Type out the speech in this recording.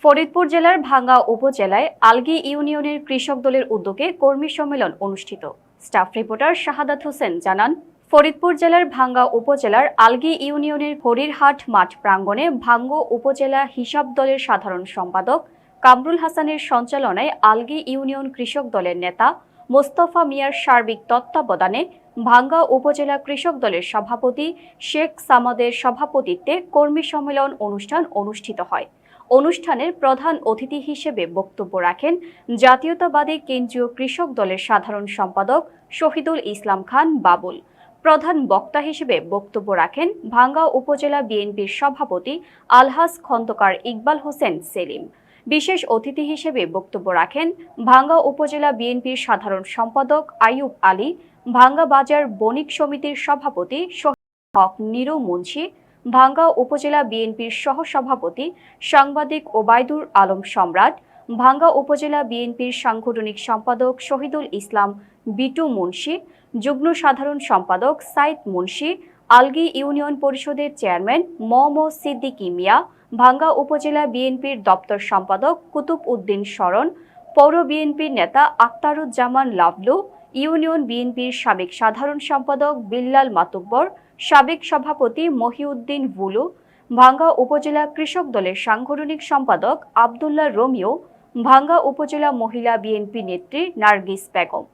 ফরিদপুর জেলার ভাঙ্গা উপজেলায় আলগী ইউনিয়নের কৃষক দলের উদ্যোগে কর্মী সম্মেলন অনুষ্ঠিত। স্টাফ রিপোর্টার শাহাদাত হোসেন জানান, ফরিদপুর জেলার ভাঙ্গা উপজেলার আলগী ইউনিয়নের হরিরহাট মাঠ প্রাঙ্গণে ভাঙ্গা উপজেলা হিসাব দলের সাধারণ সম্পাদক কামরুল হাসানের সঞ্চালনায় আলগী ইউনিয়ন কৃষক দলের নেতা মোস্তফা মিয়ার সার্বিক তত্ত্বাবধানে ভাঙ্গা উপজেলা কৃষক দলের সভাপতি শেখ সামাদের সভাপতিত্বে কর্মী সম্মেলন অনুষ্ঠান অনুষ্ঠিত হয়। অনুষ্ঠানের প্রধান অতিথি হিসেবে বক্তব্য রাখেন জাতীয়তাবাদী কেন্দ্রীয় কৃষক দলের সাধারণ সম্পাদক শহীদুল ইসলাম খান বাবুল। প্রধান বক্তা হিসেবে বক্তব্য রাখেন ভাঙ্গা উপজেলা বিএনপির সভাপতি আলহাজ খন্দকার ইকবাল হোসেন সেলিম। বিশেষ অতিথি হিসেবে বক্তব্য রাখেন ভাঙ্গা উপজেলা বিএনপির সাধারণ সম্পাদক আইয়ুব আলী, ভাঙ্গা বাজার বণিক সমিতির সভাপতি শহীদ হক নিরু মুন্সি, ভাঙ্গা উপজেলা বিএনপির সহসভাপতি সাংবাদিক ওবায়দুর আলম সম্রাট, ভাঙ্গা উপজেলা বিএনপির সাংগঠনিক সম্পাদক শহীদুল ইসলাম বিটু মুন্সি, যুগ্ম সাধারণ সম্পাদক সাইদ মুন্সি, আলগী ইউনিয়ন পরিষদের চেয়ারম্যান মো সিদ্দিকী মিয়া, ভাঙ্গা উপজেলা বিএনপির দপ্তর সম্পাদক কুতুব উদ্দিন শরণ, পৌর বিএনপির নেতা আক্তারুজ্জামান লাভলু, ইউনিয়ন বিএনপির সাবেক সাধারণ সম্পাদক বিল্লাল মাতুব্বর, সাবেক সভাপতি মহিউদ্দিন বুলু, ভাঙ্গা উপজেলা কৃষক দলের সাংগঠনিক সম্পাদক আবদুল্লাহ রোমিও, ভাঙ্গা উপজেলা মহিলা বিএনপি নেত্রী নার্গিস বেগম।